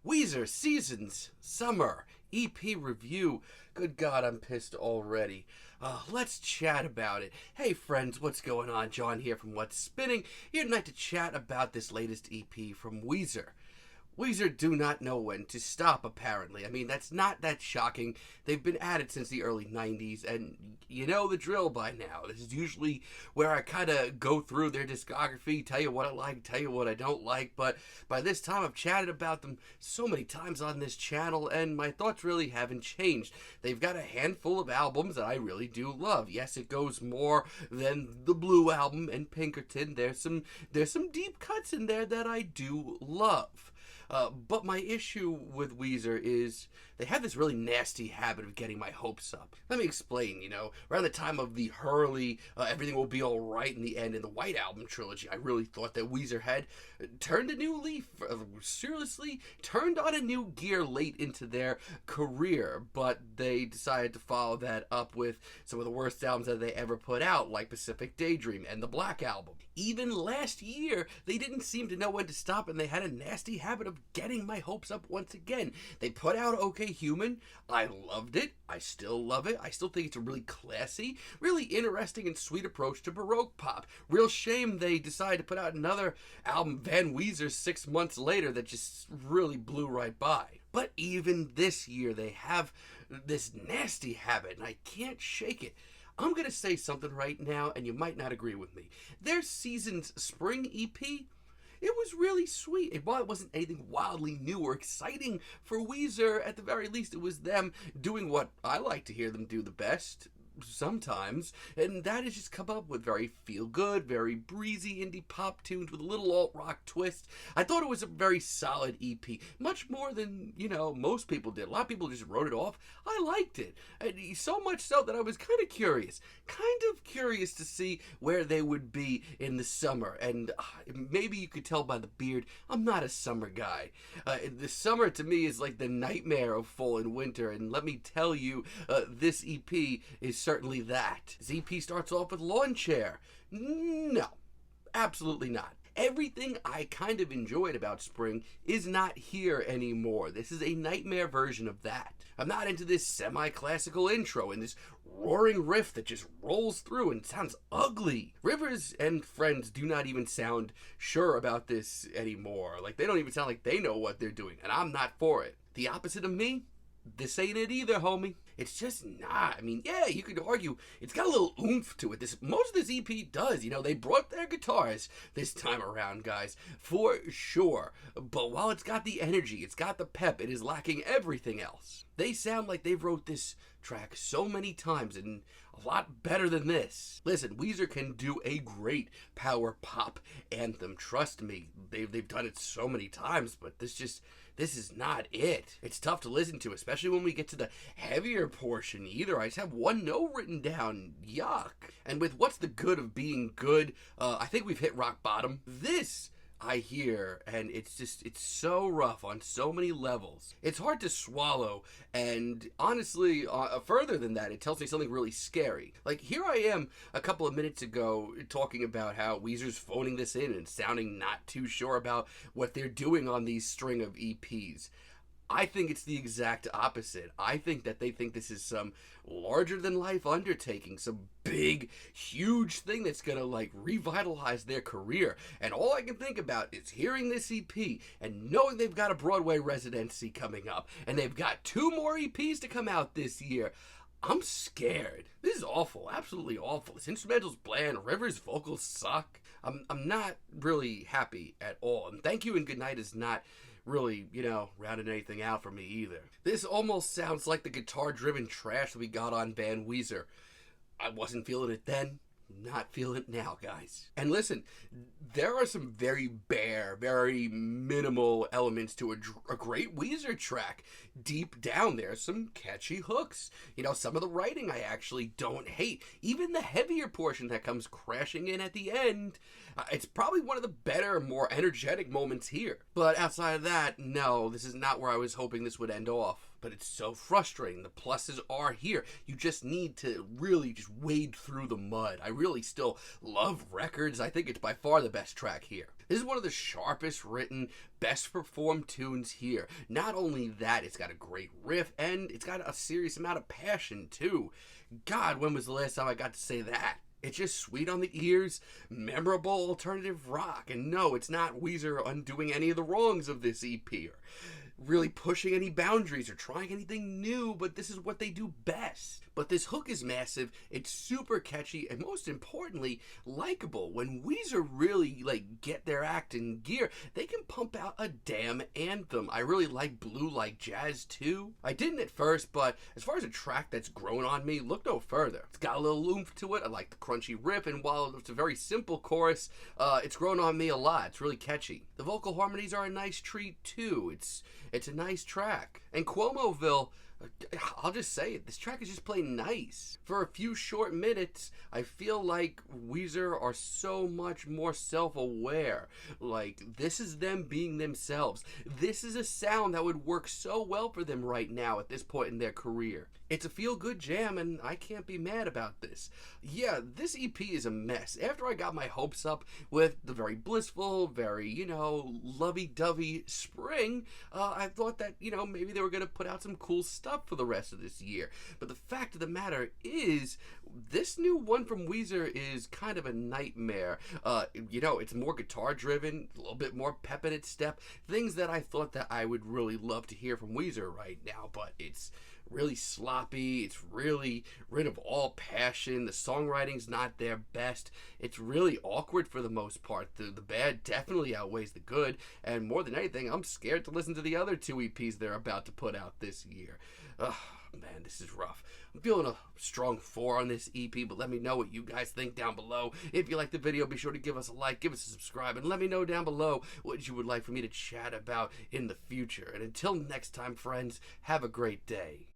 Weezer Seasons Summer EP review. Good God, I'm pissed already. Let's chat about it. Hey friends, what's going on? John here from What's Spinning, here tonight to chat about this latest EP from Weezer. Weezer do not know when to stop, apparently. I mean, that's not that shocking. They've been at it since the early 90s, and you know the drill by now. This is usually where I kind of go through their discography, tell you what I like, tell you what I don't like, but by this time I've chatted about them so many times on this channel, and my thoughts really haven't changed. They've got a handful of albums that I really do love. Yes, it goes more than the Blue album and Pinkerton. There's some deep cuts in there that I do love. But my issue with Weezer is they have this really nasty habit of getting my hopes up. Let me explain, around the time of the Hurley, Everything Will Be Alright in the End, in the White Album trilogy, I really thought that Weezer had turned a new leaf, seriously turned on a new gear late into their career, but they decided to follow that up with some of the worst albums that they ever put out, like Pacific Daydream and the Black Album. Even last year, they didn't seem to know when to stop, and they had a nasty habit of getting my hopes up once again. They put out OK Human. I loved it. I still love it. I still think it's a really classy, really interesting and sweet approach to Baroque pop. Real shame they decided to put out another album, Van Weezer, 6 months later that just really blew right by. But even this year, they have this nasty habit, and I can't shake it. I'm going to say something right now, and you might not agree with me. Their Seasons Spring EP, it was really sweet. While it wasn't anything wildly new or exciting for Weezer, at the very least, it was them doing what I like to hear them do the best sometimes, and that is just come up with very feel-good, very breezy indie pop tunes with a little alt-rock twist. I thought it was a very solid EP, much more than, most people did. A lot of people just wrote it off. I liked it, and so much so that I was kind of curious to see where they would be in the summer, and maybe you could tell by the beard, I'm not a summer guy. The summer to me is like the nightmare of fall and winter, and let me tell you, this EP is certainly that. This EP starts off with Lawn Chair. No, absolutely not. Everything I kind of enjoyed about spring is not here anymore. This is a nightmare version of that. I'm not into this semi-classical intro and this roaring riff that just rolls through and sounds ugly. Rivers and Friends do not even sound sure about this anymore. Like, they don't even sound like they know what they're doing, and I'm not for it. The opposite of me? This ain't it either, homie. It's just not. I mean, yeah, you could argue it's got a little oomph to it. Most of this EP does. They brought their guitars this time around, guys, for sure. But while it's got the energy, it's got the pep, it is lacking everything else. They sound like they've wrote this track so many times and a lot better than this. Listen, Weezer can do a great power pop anthem. Trust me, they've done it so many times, but this is not it. It's tough to listen to, especially when we get to the heavier portion. Either I just have one note written down. Yuck. And with What's the Good of Being Good, I think we've hit rock bottom. This I hear, and it's so rough on so many levels. It's hard to swallow, and honestly, further than that, it tells me something really scary. Like, here I am a couple of minutes ago talking about how Weezer's phoning this in and sounding not too sure about what they're doing on these string of EPs. I think it's the exact opposite. I think that they think this is some larger-than-life undertaking, some big, huge thing that's gonna, revitalize their career. And all I can think about is hearing this EP and knowing they've got a Broadway residency coming up, and they've got 2 more EPs to come out this year. I'm scared. This is awful, absolutely awful. This instrumental's bland, Rivers' vocals suck. I'm not really happy at all. And Thank You and Goodnight is not really, rounding anything out for me either. This almost sounds like the guitar-driven trash that we got on Van Weezer. I wasn't feeling it then, not feeling it now, guys. And listen, there are some very bare, very minimal elements to a great Weezer track. Deep down, there's some catchy hooks. Some of the writing I actually don't hate. Even the heavier portion that comes crashing in at the end, it's probably one of the better, more energetic moments here. But outside of that, no, this is not where I was hoping this would end off. but it's so frustrating. The pluses are here. You just need to really just wade through the mud. I really still love Records. I think it's by far the best track here. This is one of the sharpest written, best performed tunes here. Not only that, it's got a great riff, and it's got a serious amount of passion too. God, when was the last time I got to say that? It's just sweet on the ears, memorable alternative rock. And no, it's not Weezer undoing any of the wrongs of this EP or really pushing any boundaries or trying anything new, but this is what they do best. But this hook is massive, it's super catchy, and most importantly, likable. When Weezer really get their act in gear, they can pump out a damn anthem. I really like Blue Like Jazz too. I didn't at first, but as far as a track that's grown on me, look no further. It's got a little oomph to it. I like the crunchy riff, and while it's a very simple chorus, it's grown on me a lot. It's really catchy. The vocal harmonies are a nice treat too. It's a nice track. And Cuomoville, I'll just say it, this track is just plain nice. For a few short minutes, I feel like Weezer are so much more self-aware. Like, this is them being themselves. This is a sound that would work so well for them right now at this point in their career. It's a feel-good jam, and I can't be mad about this. Yeah, this EP is a mess. After I got my hopes up with the very blissful, very, lovey-dovey spring, I thought that, maybe they were going to put out some cool stuff for the rest of this year. But the fact of the matter is, this new one from Weezer is kind of a nightmare. It's more guitar-driven, a little bit more pep in its step, things that I thought that I would really love to hear from Weezer right now, but it's really sloppy. It's really rid of all passion. The songwriting's not their best. It's really awkward for the most part. The bad definitely outweighs the good, and more than anything, I'm scared to listen to the other 2 EPs they're about to put out this year. Man, this is rough. I'm feeling a strong 4 on this EP, but let me know what you guys think down below. If you like the video, be sure to give us a like, give us a subscribe, and let me know down below what you would like for me to chat about in the future. And until next time, friends, have a great day.